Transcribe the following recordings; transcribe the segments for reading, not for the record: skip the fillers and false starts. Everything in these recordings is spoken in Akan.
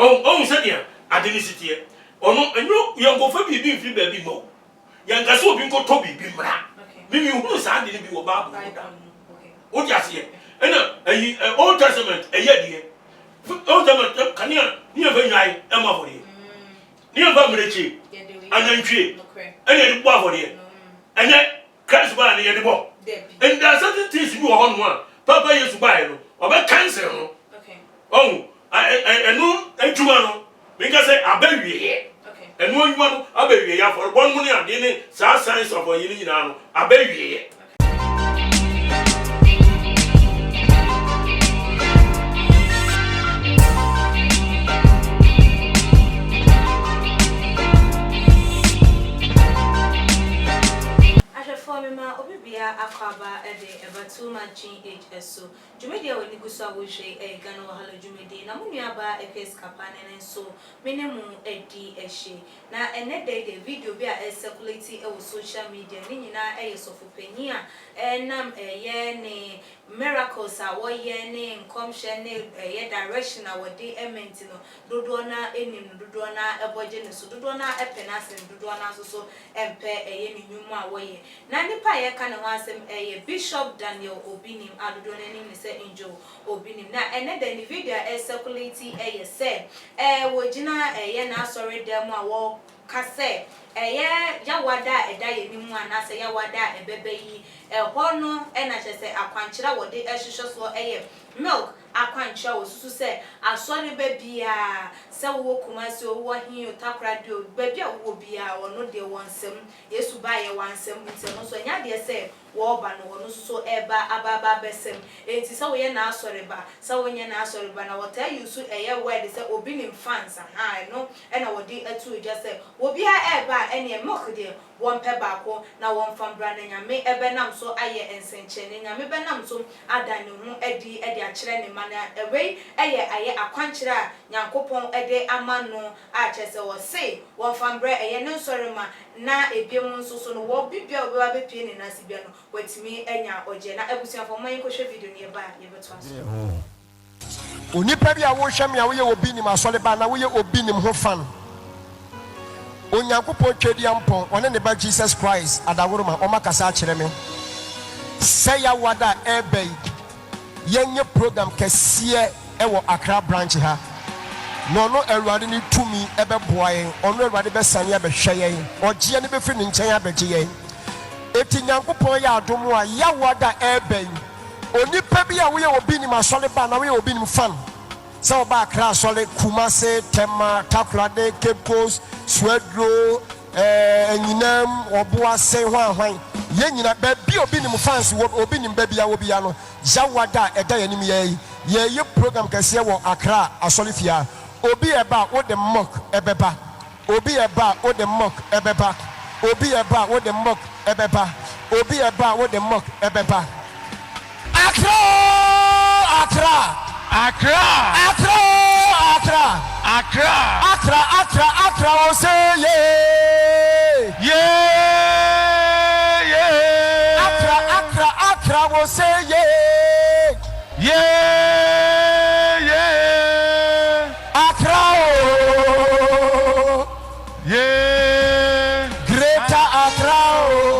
on said ya adenicity ono enyo yango fa bibi mfiri ba bi mo yanga so obi nko to bibi mra mimi hu sa ade ni bi wo ba bu o di ase ena ayi Old Testament eyadie Old Testament kania ni eva nyai ema for ye ni eva mrechi anantwie ene di bo for ye ene Christ ba ni ye di bo and there are certain things you want one papa yesu ba ye no oba cancel no oh enu ejuma no because say abawie ye enu ejuma no abawie ya for one money ade ni sa science of ye ni nyina no abawie ye Mema obibia akwaba ede ebatuma GHS so Jumedia woni gusa wo hwe Ghana wahala Jumedi na munua ba ekes kapane nenso menemu edi ehye na ene de video bi a circulate e wo social media ni nyina eyesofu panyi a enam eye ne miracles a wo ye ne nkomhye ne ye direction a wo de element no dodo na enim dodo na eboje ne so dodo na epenase dodo na so empe eye ni nyumu a wo ye na nipa ye ka ne ho asem Bishop Daniel Obinim adodo na nim ne se Angel Obinim na ene the video circulate say wo gina ye na sorry dem a wo kase yawada eda ye ni mu anase yawada ebebe yi ho no na chese akwankyera wo de ehwehwe so milk akwankyera wo susu se asori be bia se wo kumase wo hin utakra de be bia wo bia wo no de wonsem yesu ba ye wansem nti no so nya de se wo ba no no so eba ababa besem enti se wo ye na asori ba se wo nye na asori ba na wo ta yusu word se obi nim fans ha no na wo de atu je se wo bia eba ene milk de won pe baako na won fam bra na nyame ebe nam so aye ensenche ne nyame be nam so ada ne ho edi akire ne mana ewei aye akwankyere nyankopon ede amano a chese wo se won fam bra ne nsori ma na ebiem nso so no wo bibia obi wa bepie ne nasibia no watimi enya oje na ebusuafo man ko hwe video ne ba ye beto aso onipa bia wo hwem ya wo ye obi nim asole ba na wo ye obi nim ho fan onyankopon twedi ampon one ne ba Jesus Christ adaworo ma kasa akire me say ya wada ebey yenye program kese ewo Accra branch ha no Awurade ni tumi ebeboa yen ono Awurade be sane abehwe yen ogie ne be fi ne nchen abegye yen eti nyankopon ya adomo a ya wada ebey onipa bia wo ye obi nim asole ba na wo ye obi nim fan so ba Accra sole Kumase Tema Takoradi Cape Coast Swedro enyinam oboase hwan ye nyina ba bi obi nim fans obi nim ba bia wo bia no jawada eda yanim ye program kase wo Accra asolifia obi eba wo de mock ebeba obi eba wo de mock ebeba obi eba wo de mock ebeba obi eba wo de mock ebeba Accra Accra Accra Accra Accra Accra Accra Accra Accra o say yeah yeah yeah Accra Accra Accra o say yeah yeah yeah Accra oh yeah Greater Accra oh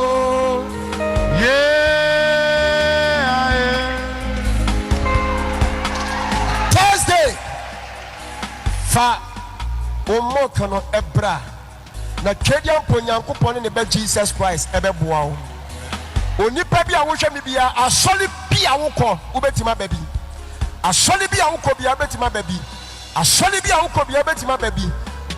fa omoka no ebra na twedian ponyankopon ne be Jesus Christ ebeboa wo onipa bia wo hwe me bia asole bia wo kɔ ubetima baby asole bia wo kɔ bia betima baby asole bia wo kɔ bia betima baby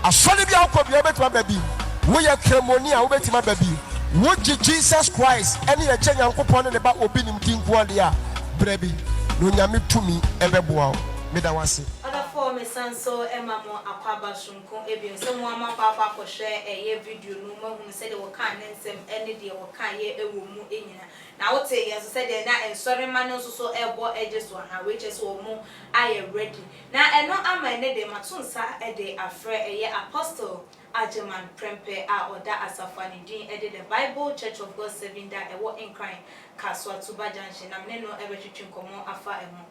asole bia wo kɔ bia betima baby wo ye kremoni a ubetima baby wo Jesus Christ ene ye kye nyankopon ne ba obi nim dinko ade a brebi no nyame tumi ebeboa wo meda wase me sanso emamo akwaba sunko ebien se mo amapa akwa hwe video no mahunu se de wo kan nsem ene de wo kan ye ewo mu enyina na wote ye so se de na ensori ma no so ebo ejeso ha we che so mo aye ready na eno ama ene de matunsa de afre apostle Ajeman Prempe a oda asafani din ede the Bible Church of God 7 da ewo incline kaswa tuba junction na mne no ebe twitwi komo afa emo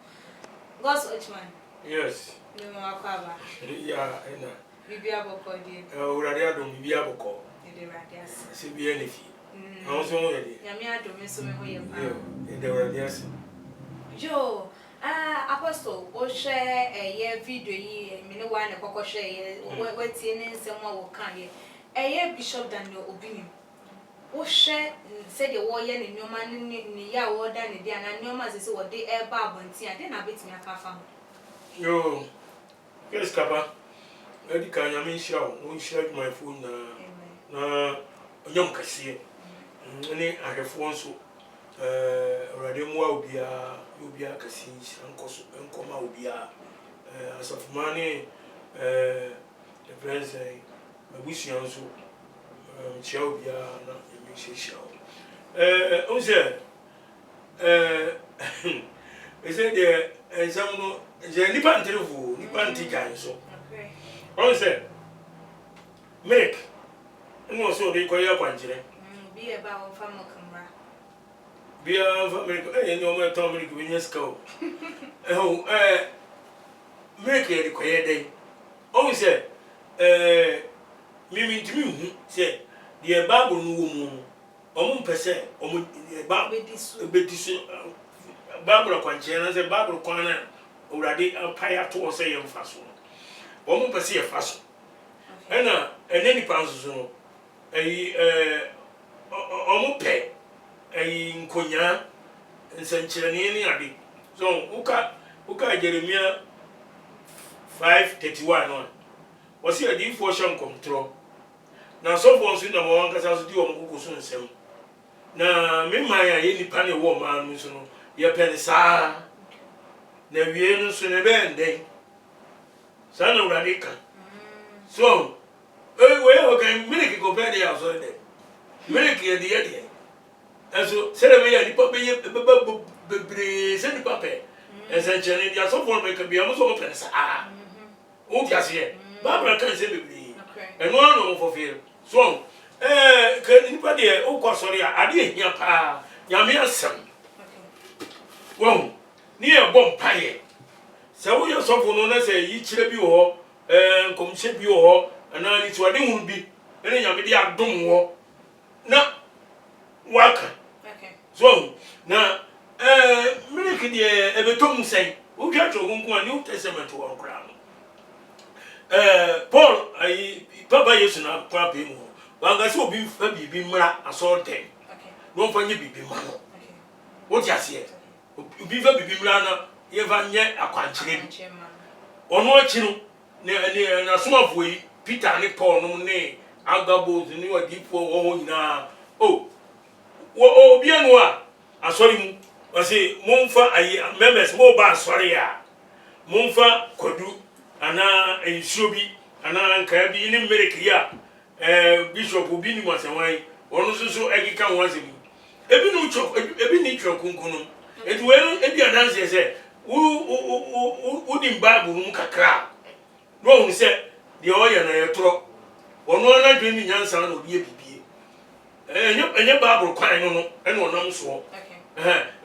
God's Ochman Yes. No akaba. Yeah, ena. Bibi aboko di. Urade adom bibi aboko. Ede radias. Se bi enifi. Awon so yedi. Nyame adom so me ho ye pa. Ede radias. Jo, apostle, wo share ye video yi me ne wa ne kokko share ye wetie ne nsem a wo kan ye. Bishop Daniel Obinim. Wo share said the wo ye ne nyoma ne ya wo da ne dia na nyoma se wo de e ba abonti ade na betimi aka fa ho. Yo. Yes, Kapa. Edi ka nyame nhyira wo. Wo nhyira my phone na onyam kase. Ne ahwefo nso urade mu a obia kase nhyira nkoso enkoma obia asafumane the president mabusia nso chia obia na emishisha o se ese de examino je nipa nterefu nipa ntijan so o se make no so de koya kwanjire Be about family camera. Be a family, no more Tommy Gwyneth go. Make it a quiet day. Oh, say, Mimi to me, say, the Bible woman, per se, Barbara Quanchana, the Bible corner, already a pie to say young fast one. Per se a fast. And any pounds, omo pe nkonya nsankyerene ne ade so uka Jeremia 5:31 no wasi adi fo hye nkomtro na so fo nso na mo ankasa so di omo kokoso nsem na memman ya ye nipa ne wo ma no so no ye pene saa na wie no so ne be ndey sa na urade ka so we o kan miniki ko pe dey so dey Milky at the idea. And so, Seravia, the puppy, bebre, send the puppy. And then Jenny, the other one may be almost open. Ah, oh, just here. Barbara can't say me. And one over for fear. So, can anybody, oh, sorry, I didn't hear pa, Yamia son. Well, near bomb pie. So, you're so for no say, each of you, and come shape you, and I need to a new be, and then you'll be a dumb war. Na waka so na miliki de ebetom sei wo twa tro gunku a New Testament wo kra no Paul ai papa Yesu na kwa pe mu wanga se obi fa bibi mra aso den no fa nye bibi ma no wo ti ase obi fa bibi mra na ye va nye akwankyere bi ono achi no na somafo yi Peter ne Paul no ne agabo ni wadifo wo nyina o bianu a asori mu wase momfa ayi members mo ba asori a momfa kodu ana ensuro bi ana nka bi ni mereki a bishop bi ni wasanwan ono so egika wanse mu ebi no chok ebi ni chok kunkunu edu enu ebi adanse se wo di Bible mu kakra no hu se de oye na yetro ono na dwemi nyansa na obi ebibie enye Bible kwan no eno nam so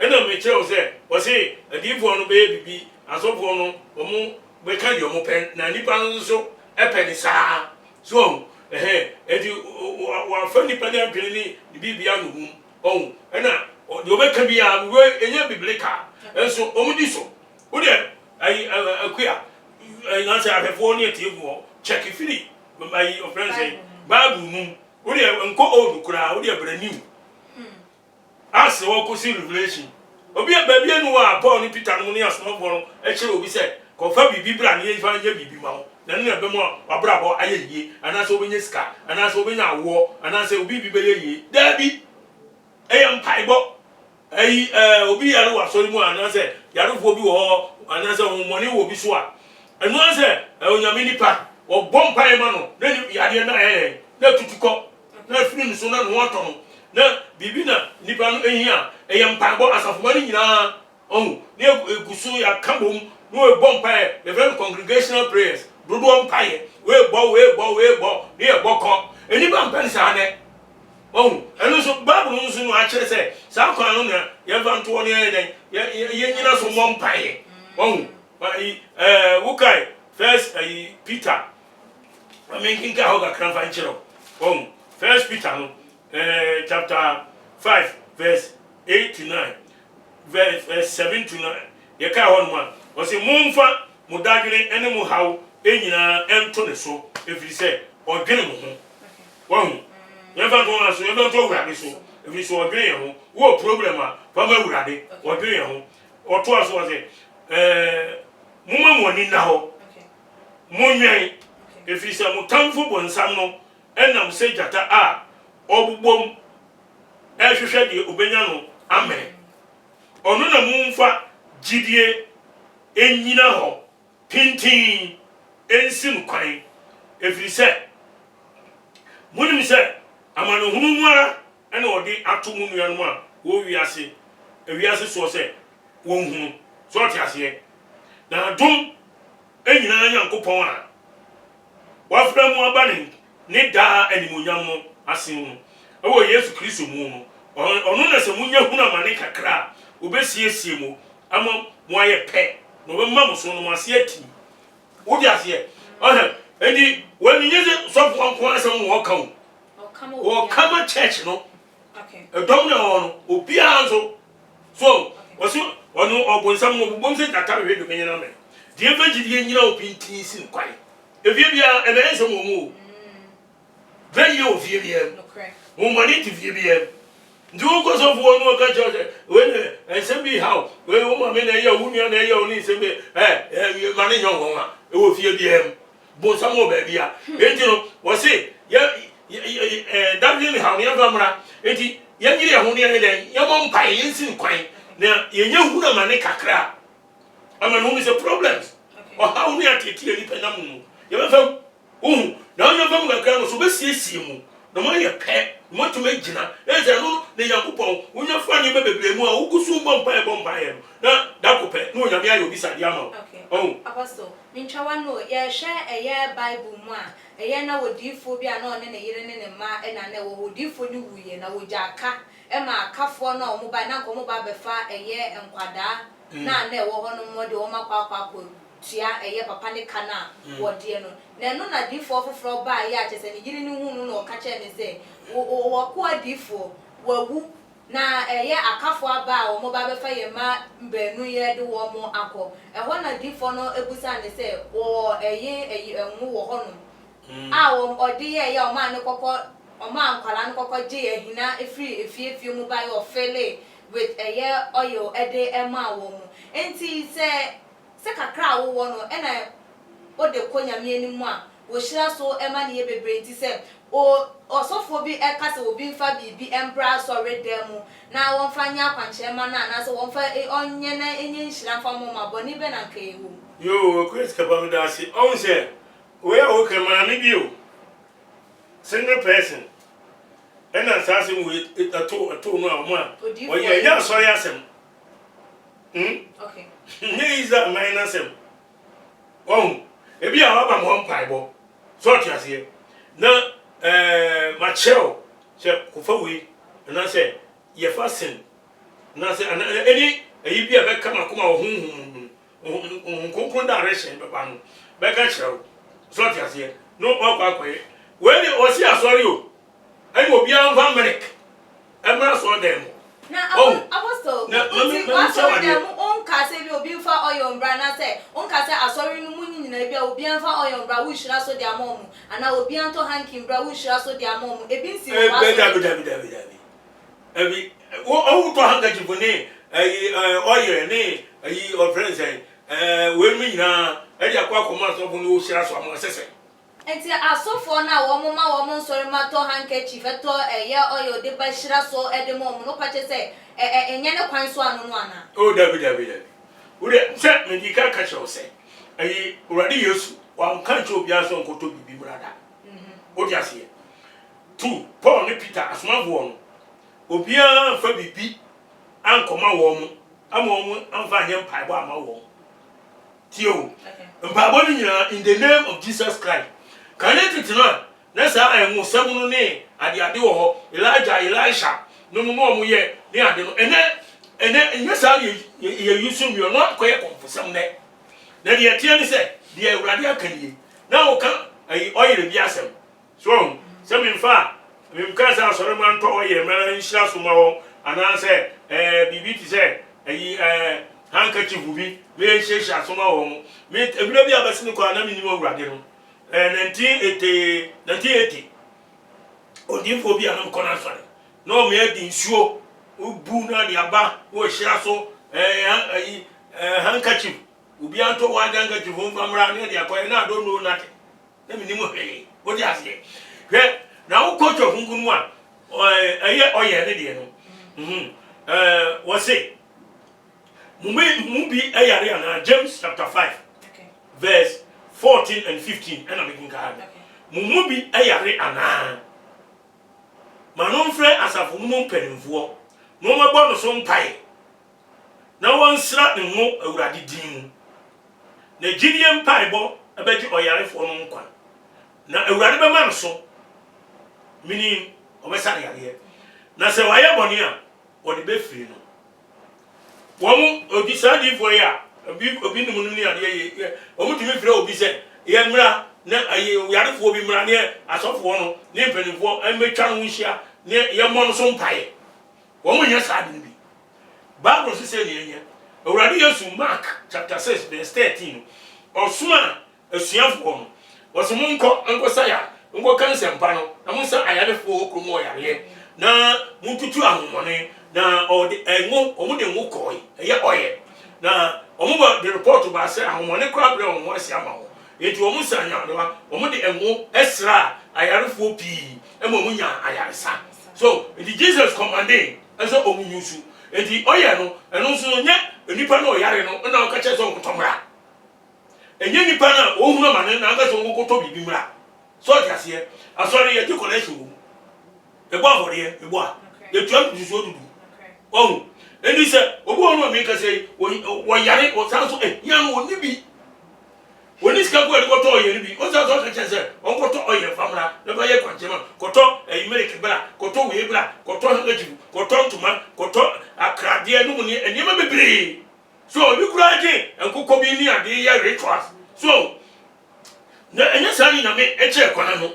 eno me kire o se wo se adifo no be bibi asofo no omo be ka di omo pen na nipa no so epeni saa so edi wa fa nipa na dwemi ni bibia no hu oh ena de obe ka bia we enye biblika enso omo di so wo de ai akua na se afefo ni etiefo check firi my friend say Bible mum wo de enko old kura wo de brand as wo ko see Revelation obi ba anu wa Paul ni Peter no ni asomfo no e kire obi say ko fa bibi bra ne fa nya bibi ma wo na ne be mo wa bra bo ayeye ana so obenye ska ana so obenya awo ana so obi bibe yeye dabi eyam paibo obi yaro wa so ni mu ana say yaro fo bi wo ana say wo moni wo bi so a enu say onyame nipa wo bom pai ma no na yade na na tutuko na fini so na no wato no na bibi na nipa no ehia eyam paibo asafo ni nyina ne egusu ya kambom no e bom pai the very congregational prayers dodo mpaye we bo ne e boko eni ba mpan sa ne enu so Bible nso no a kire se sa kwa no na ye vanto ne den ye nyina so mo mpaye wukai first Peter I mean kinka hoga kranfa nchiro first Peter no chapter 5 verse 8 to 9 verse 7 to 9 ye ka ho no o se mumfa mudagene ene mu hawo enyina ento ne so efiri se odwene mu ho wahu never go on so never to wurade so efiri se odwene ye ho wo problem a fa ma wurade odwene ye ho oto aso o se mumma mo ni na ho munyan efiri se mutamfo bonsam no enam se jata a obubom ehwehwe de obenya no amen ono na mumfa gidie enyina ho pintin ensim kwan efiri se munim se amano hunu ara ene odi ato mu nuanom a wo wiase so se won hunu so tiase na dum enyina Nyankopon a wafra mu abane ne da animonyam no asen mu ewo Yesu Kristo mu no ono na se munya hunu amane kakra obesiesie mu ama mo aye pe no be ma mo so no ase ati wodi ase edi when you use so for asem wo kan o kama church no edom na ono obi anzo so wasu ono obonsam no bom se tata we do kenya na me die vegidie nyina opintin sin kwai evie bia ebe ensem wo mu very you vie bia no correct mo mani ti vie bia ndu ko so fu ono ka church when ensem bi how we wo ma me na ya wu nua na ya oni nsem mani nyon ho ma e wo vie bia bonsam wo ba bia enti no wo se ya David how near Vamra, eti yanyiri ho ne den yamon pai yensin kwan na yenye hu na mane kakra ama no is a problems or how ne atete ani penam no ye be fam na onye fam kakra no so be siesie mu no mo ye pe mo to magina e je no ne Yakobon onye fa ne be bebre mu a ugusu bompa na dakope no onyame ayo bisa dia ma apostle minchawa no ye share eye Bible mu a eye na wodifo bi a na one ne yire ne ma e na na wodifo ni wuye na wojaka e ma akafo na omo ba na nko mo ba befa eye enkwada na na ewo ho no mo de o makwa tia eye papa ne kana wode no na no na difo foforo ba ye a chese ne yire ni hu no o ka che ne se wo ko adifo wawu na eye akafo aba o mo ba befa ye ma mbenu ye de wo mo akọ ho na difo no ebusa ne se wo eye enwu wo ho no a wo odi ye ya o ma ne kokko o ma ankwala ne kokko je ye hina efie mu ba yo fele with eye oil ede ema wo mu enti se kakra wo no e na o de konyame animu a wo hira so ema ne ye bebre enti se o osofo bi e kase obi mfa bibi embra so redemu na won fa nya kwanche ma na so won fa onye na enye nhira fa mo ma boni be na nka ewu yo Chris kabam da si on se we o kema ni bio single person and assassin with a two no one o ye ya so ya sem okay ni is that minus him ebi a wa ba mo mpaibo so tiase na machel se kufa we na se ye fasten na se any eyi bia be kama kuma hunkun direction be ba no be ka chero so tiase no akwa we ni o si asori o ani obi an van medic e mra so dem na apostle na dem on ka se bi obi fa oyo mbra na se on ka se asori no munyi na bia obi an fa oyo mbra wo hira so de amomu ana obi an to hanki mbra wo hira so de amomu ebi nsi wa ebi o to hanga jibone oyo ni ayi o friends we mi na e dia kwa koma so bu ni wo hira so amomu sese enti asofo na wo mo ma wo mo nsori ma to handkerchief to eye oyo de ba hira so e de mo no pa che se enye ne kwan so anu no ana o david ure se me di ka che o se ayi urade Yesu wa nka che obi aso nkoto bibi brada o di ase tu Paul ne Peter asoma bo no obi an fa bibi ankoma wo mo ama wo anfa nye mpaibo ama wo tio mpaibo ni nyina in the name of Jesus Christ can it tonight na sa ayu sabunu ne ade wo Elijah Elisha no mo ye ni ade no ene nya sa ye yusum yo no koye konfusam ne na de tie ne se de awurade akanie na wo ka ayi oyere bi asem so se me mfa me mka sa asore man to oyere mara nhira so ma wo ana se bibi ti se ayi handkerchief bi me nhira so ma wo me ebile bi abasini kwa na minimo awurade no 1980 odinfo bi anam kona sore no me adi nsuo ubu na de aba wo hira so handkerchief ubi anto wa handkerchief mfamra ne de akoye na do no na na minimo hwe wo di ase hwe na wo coach of ngunu a oye ne de no wo say mu bi ayare ana James chapter 5 verse 14 and 15 and I'm making card mu bi ayare ana manon frɛ asafo mu mpanimfoɔ no mabɔ no so mpae na wɔnsra ne ho awurade din na gidie mpae bɔ abɛgye ɔyarefoɔ no nkwa na awurade bɛma no so mini ɔbɛsa ne yareɛ na sɛ wayɛ bɔne a wɔde bɛfiri no wɔn obi saa difoɔ yi a obi num no ni adeɛ wɔn tumi frɛ obi sɛ yɛ mmra na yarefoɔ bi mmra ne asɔfoɔ no ne mpanimfoɔ ɛmɛtwa no ho hyia ne yɛmmɔ no so mpae wɔn nyɛ saa de no bi Bible says ne yɛ awurade Yesu Mark chapter 6 verse 13 ɔsoma asuafoɔ no wɔsɛ mo nkɔsa ya nkɔka nsɛmpa no na mo nsa ayarefoɔ kurom ɔyareɛ na mo tutu ahomɔne na ɔde ɛngo ɔmo de ngo kɔɔ ɛyɛ ɔyɛ na ɔmo ba de report ba sɛ ahomɔne kora brɛ ɔmo asi ama ho eti ɔmo sa nya de ba ɔmo de ɛngo ɛsra ayarefoɔ pii ɛma ɔmo nya ayaresa so eti Jesus commanding ɛsɛ ɔmo nyusu eti ɔyɛ no ɛno nso nyɛ nipa no ɔyare no na ɔka kyɛ sɛ ɔkotɔmra enye nipa na ohunu amane na anga sɛ ɔkotɔ bibi mra so ɔde aseɛ asɔre yɛ de connection wo ebo afɔre ebo a yɛ tuam dusu odudu ɔhu eni sɛ obo ɔno mi ka sɛ wɔyare ɔsan so ya no oni bi oni sika ko ɛde kɔtɔ ɔyɛ ni bi ɔsan so ɔka kyɛ sɛ ɔkotɔ ɔyɛ famra na ba yɛ kwankyɛma kɔtɔ eyimereke bra kɔtɔ wee bra kɔtɔ handkerchief kɔtɔ ntoma kɔtɔ akradeɛ no mu ne nneɛma bebree so obi kura agye nkokɔ bi ni ade yɛ rituals so na ɛnyɛ saa ni na me ɛkyɛ kwana no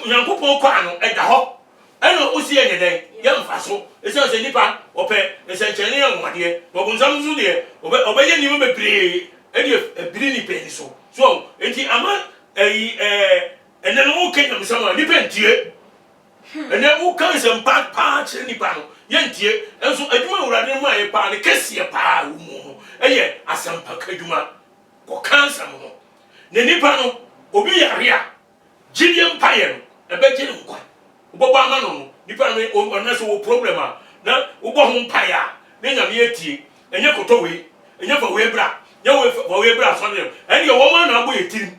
nyankopɔn kɔ ano ɛda hɔ ɛna osi ɛnyɛ dɛn yɛmfa so ɛsɛ sɛ nipa ɔpɛ nsɛnkyɛnne yɛ nwadeɛ ɔbonsam nso deɛ ɔbɛyɛ nneɛma bebree ɛde abiri nipa ni so enti ama ɛnɛ no woka nyamesɛm a nipa ntie ɛnɛ woka nsɛmpa paa kyerɛ nipa no yɛntie ɛnso adwuma awurade mu a yɛ paa ne kɛseɛ paa wo mu no ɛyɛ asɛmpa ka adwuma kɔka nsɛm no na nipa no obi yare a gyidie mpayɛ no ɛbɛgye ne nkwa wobɔbɔ ama no no nipa no ɔnɛ sɛ wɔ problem a na wobɔ ho mpaeɛ a ne nyame atie ɛnyɛ kɔtɔ wei ɛnyɛ fa wei bra nyɛ fa wei bra asɔre ɛne wɔn na abɔ yɛ tirim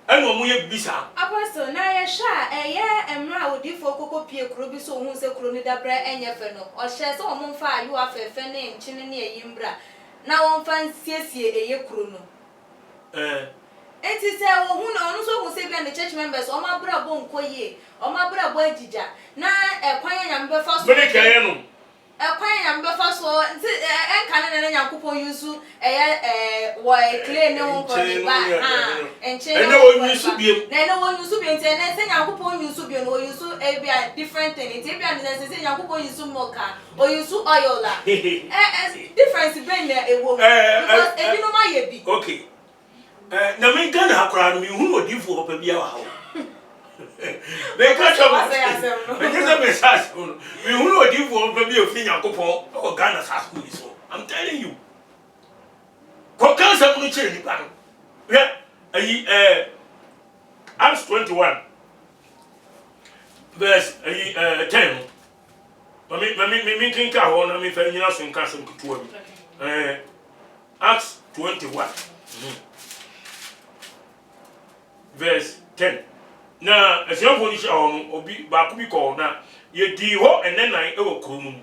ɛne wɔn yɛ bibi saa apostle na yɛ hwɛ a ɛyɛ emra odifo kokɔ pie kuro bi so ohun sɛ kuro ne dabra ɛnyɛ fɛ no ɔhyɛ sɛ wɔn mfa ayo afɛfɛ ne nkyene ne ayi mbra na wɔn fa nsiesie ɛyɛ kuro no enti sɛ ohun ɔno so ohun sɛ bi ne church members ɔmo abra bɔ nkɔyie ɔmo abra bɔ agigya na ɛkwan nyame bɛfa so bɛde kɛyɛ no ɛkwan nyame bɛfa so nti ɛnka ne nyankopɔn yusu ɛyɛ wɔ clay ne ho nkɔne ba ɛnkyɛn ɛne wɔ yusu biem na ɛne wɔ yusu biem nti ɛne sɛ nyankopɔn yusu biem no wɔ yusu ebi a different thing nti ebi a ne sɛ nyankopɔn yusu moka wɔ yusu oil la difference bɛn na ɛwɔ because ebi no ma yɛ bi okay na me Ghana akora no me hu odifo papa bia wa hawo me ka chama me just me say me hu odifo papa bia ofi Nyankopon o Ghana sa school so I'm telling you ko kansa mu chire ni pa no hwe ayi Acts 21 verse ayi 10 me kinka ho na me fa nyina so nka sem kutuwa bi Acts 21 verse 10 na asiamfo ni sha hono obi ba ku bi ko na ye di ho enenan e wo kromu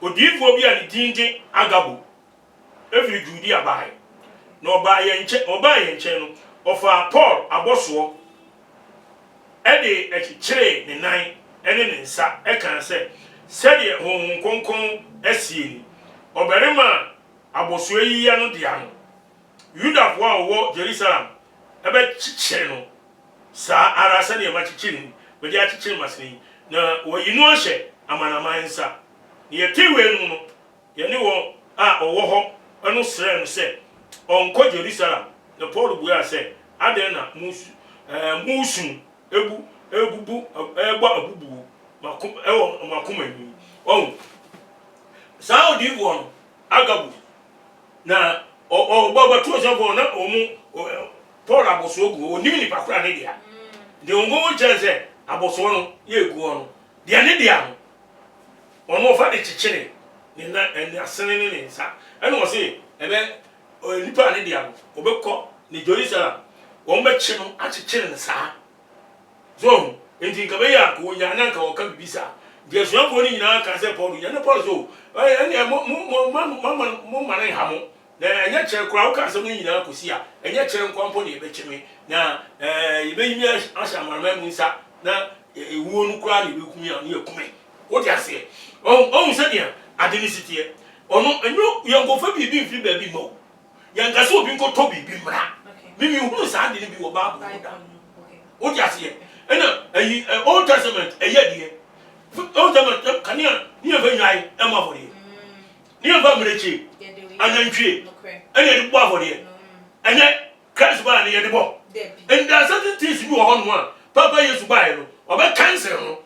odifo bi a ne dinde agabo every Judi abai na oba ye nche no ofa Paul aboso e de echichire ne nan ene ne nsa e kan se de honhon konkon asie ni obarima aboso yi ya no dia no Yuda fo wo Jerusalem ebe chichire no sa ara se ne ma chichire me dia chichire masini na wo yinu ohye amanaman nsa ye tiwe no no ye ne wo a owo ho eno sere no se onko Jerusalem na Paul buya se aden na musu ebubu egba abubu makum ewo makuma ni oh sa odi wo agabu na baba tu so bo na omu Paul aboso ogu onimi ni pakura ne dia de ongo wo chense aboso no ye egu ono dia ne dia no ono fa de chichire ni na eni asene ni nsa ene wo se ebe nipa ne dia no obekọ ni Jerusalem wo mbe chi no achichire ne sa so enti nka be ya ko nya na nka wo ka bibisa de so afo ni nyina ka se Paul nya ne Paul so ene mo mane ha mo na enye chere kura wo ka se mo nyina akosi a enye chere nkwampo ne ebe chime na ebe yimi asha marama mu nsa na ewuo no kura ne ebe kumi a ne ekume wo dia se on se dia adenisity ono enyo yangofa bibi mfi ba bi mo yanga se obi nko to bibi mra mimi hunu sa ade ne bi wo ba bu da wo dia se ena ayi Old Testament eyadie Old Testament kania ni eva nyai ema for ye ni eva mrechi anantwie ene de bo for ye ene Christ ba ne ye de bo and there are certain things bi wo ho no a papa Yesu ba ye no oba cancel no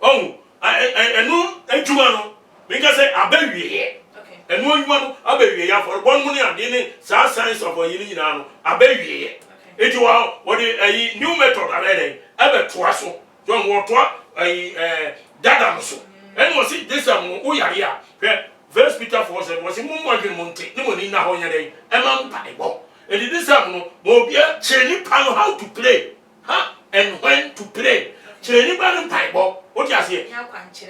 oh enu adwuma no because abawie ye enu adwuma no abawie ya for bon mu ne ade ne sa science of ye ni nyina no abawie ye eti wa wo de ayi new method abede ebe toa so so wo toa ayi dada no so enu wo si this am wo yare a First Peter 4:7 was mu mo adwene mo nte ne mo ni na ho nya den e ma mpa e bo edi this am no mo bia cheni pan how to play and when to play cheni ban mpa e bo o ti ase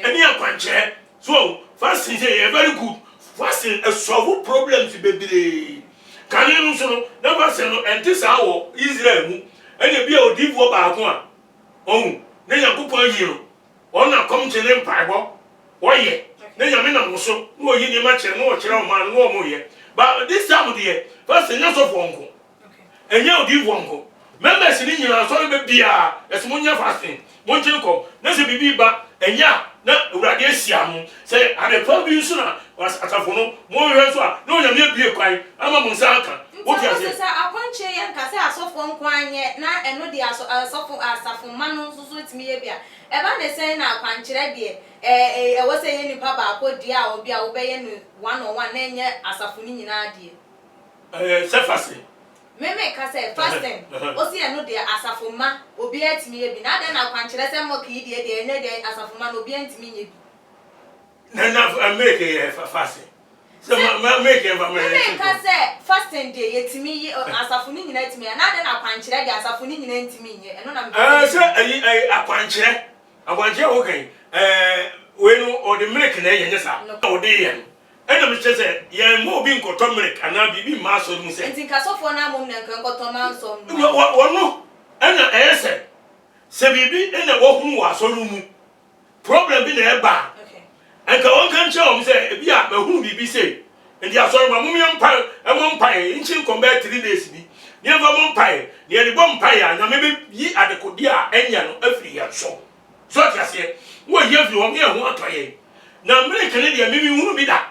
eni akwanche so fasting say very good fasting solve problems bebere kan no so no never say no enti sa wo Israel mu eni bia odivo ba ko a ohun ne yakopon yi no ona kom cheni mpa e bo oye ne nyame na mo so no yi ni ma chere no chere o ma no mo ye but this time there first nya so for nko enya odivo nko members ni nyina so be bia esimo nya fasting mo chere ko na se bibi ba enya na urade asiam se ade pa bi so na atafo no mo hwe so a no nyame abie kwan ama mo nsa aka wo ti ase sa akwanche ye nka se asofo nkwanye na eno de asofo asafo manu so timi ye bia eba ne sen na akwanchire de wo se ye nipa ba ko dia obi a wo be ye no 101 na enye asafo ni nyina de se fasting meme ka se fasting o si eno de asafo ma obi atimi ye bi na de na akwanchire se mo ki de enye de asafo ma no obi antimi ye bi na make fasting so ma make meme ka se fasting de yetimi asafo ni nyina atimi na de na akwanchire de asafo ni nyina antimi ye eno na se ayi akwanchire wo kan we no o de milk na yenye sa o de yen ena mi chese yen mo bi nkoto milk ana bibi ma so mu se ntin kasofo na mom na nkoto ma so wo no ena ese se bibi ena wo hunu wa so mu problem bi na e ba enka won kan che o mu se bi a ma hunu bibi se ndi asoro ma mum yempa e mo mpa e nchi kombe 3 days bi ni eva mo mpa e ni e bo mpa ya nya me bi yi adekodi a enya no afiri ya so ti ase wo ye fi wo me ho atoye na milk ne dia mimi hunu bi da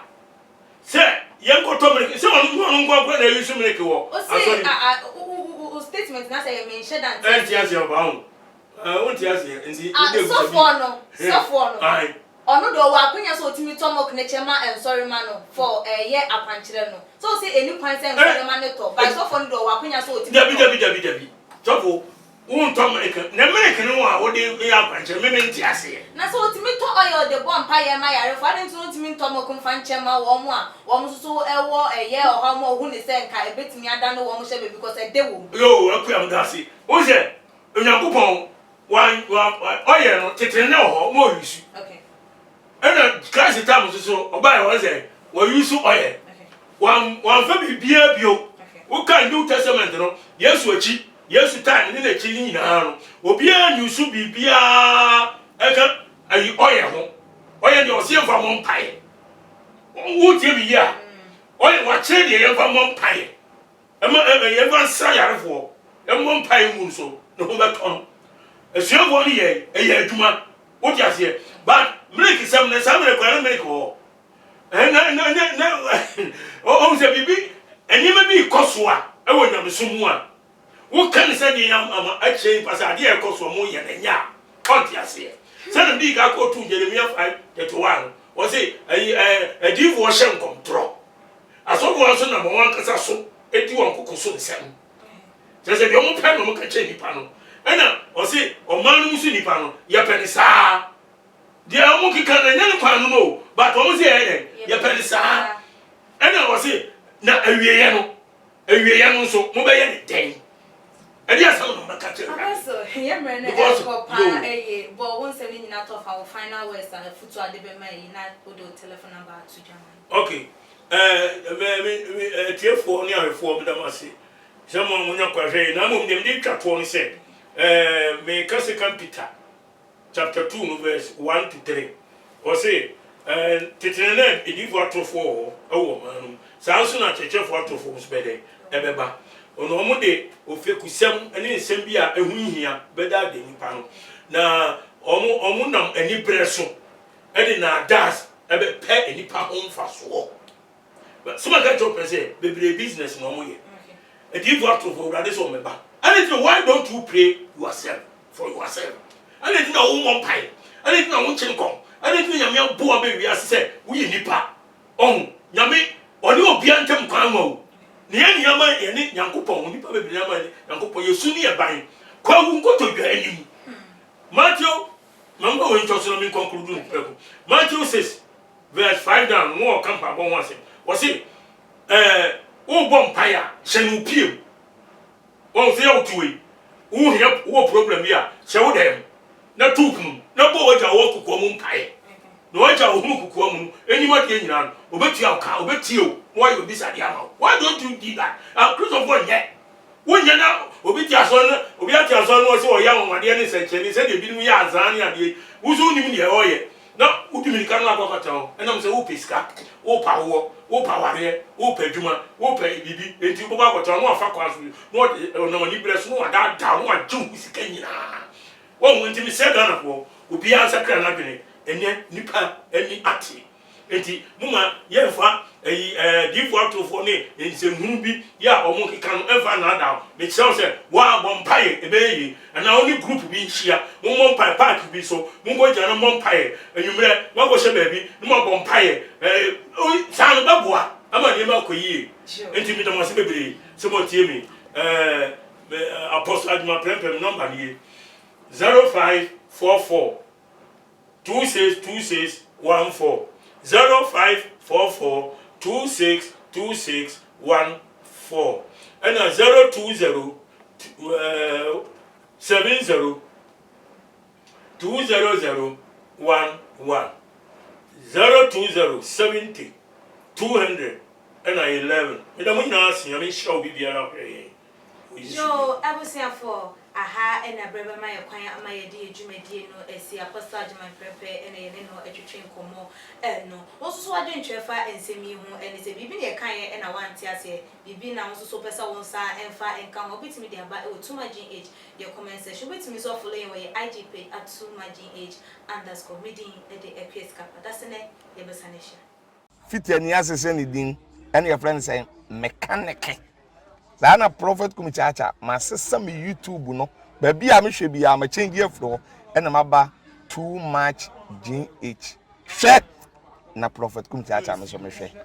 se ye nkoto milk se wonu ngwa kwa na yusu milk wo asori statement na say me share dan ti ase o ba ho ti ase nzi so for no ai ono do wa kwanya so otimi tomok ne chema sorry man no for ye akwanchire no so say any kwan say sorry man to by so for no do wa kwanya so otimi dabi jofo un tom na milk no wa wo de ya akwanchire me nti ase na so otimi to oil de bomb pa ye ma yare for den to otimi tomok mfa nchema wo mo a wo mo so ewo ye oha mo hu ne say nka ebetimi ada no wo mo she be because e de wo yo akuam dasi o je onyankopon wa oil no tete ne ho mo yusu okay ena Christ time so oba e won say we use oil one fa bibia bio wo kan New Testament no Yesu time ni na chi ni na no obi a use bibia eka ayi oil ho oil de o se fa mo mpae wo tie bi ya oil wa che de ye fa mo mpae Everyone say yarefo. Emo mpa mu so. No ho beton. Esuafo ni ye adwuma. What you say? But milk some na some require milk ho. O se bibi enima bi koso a e wo nyamso mu a. Wo kan se ni am a che pasa de e koso mu ye na nya. What you say? Say na bi ga ko tu Jeremiah 5:31. O say a div wo hye nkontro. Aso wo so na mo wan kasa so eti won kokoso nsem. Say de mo pe no mo ka che nipa no. Ena o say o man no musu nipa no ye pe ni saa. De o mo kika na nya nipa no mo but o mo say ye pe ni saa. Ena o say na awieye no so mo be ye ni den. E dia sa no maka che. So ye mre na e pa but won say ni na to fa final words and futu ade be mai na odo telephone number to German. Okay. Tiefo ni afo me damase. Samo munya kwahwe na mo dem de twato no say me kase kan Peter chapter 2 no verse 1 to 3. O say tetenene edifo atofo ewo manu. Sanso na chechefo atofo so bede ebeba. Ono mo de ofekusem ene nsem bi a ehunhia beda de nipa no. Na omo nam ani breso ede na das ebe pe enipa ho mfaso. But some guy talk say bebre business no mo ye. And if you have to for that is on me back. And why don't you pray yourself for yourself? And it no one pie. And it no one chinkom. And it nyame bo be wi ase say we nipa. On nyame oni obi antem kwan wo. Ne ya nyama ye ne nyankopon nipa bebre nyama ne nyankopon yesu ne ye ban. Kwa wu nkoto dwa anim. Matthew Mambo we just no me conclude. Matthew 6 verse 5 down more come pa bon one say. Was it o bompire shenu piem o se o tuwe o here o problem here she wo dem na tupum na bo waja wo kukuo mu mpae no waja wo mu kukuo mu enima de nyina obeti aka obeti o why you be sad ama why don't you do that Christopher ye wonya na obeti aso na obi ati aso na o se o ya wonwade ne se cheni se de bi mu ya azan ne ade wuzu nim ne o ye na udimi kan na akokata o enam se wo pesika wo pawo wo paware wo padwuma wo pa bibi enti bo ba kwata no afa kwaso no na mani breso no ada da no agye sika nyina wo mo enti mi se Ghana ko obi ansa kra na dwene ene nipa eni ati enti muma ye fa difo atofo ne ense hunu bi ya omo keka no enfa na ada me tell say wa bompaye ebeyi na oni group bi nhia mo bompaye park bi so mo go jana bompaye enwumre wa go she baabi mo bompaye san baboa ama ni ma koyi enti mi dama se bebre se mo tie mi apostle adma prempem number ni 0544 262614 0544 262614 and 020 70 200 11 020 70 200 and 11. Madam, we now see me show be there. Yo, I was here for aha and a brother my acquire my dear Jumedi no esi apostle my prepare and a no a train como no. Also, I didn't trefa and send me home and it's a bibi a kind and I want to say bibi now also person one side and fire and come up with me there but too much in age. Your comment section with me so following where IG page at too much in age _ meeting at the APS Kappa. That's the name, your Besanisha. Fit any as anything, and your friends say mechanic. Zana prophet kumichacha my sister me YouTube no baby am hwe bia am change afro and am aba too much GH share na prophet kumichacha me so me hwe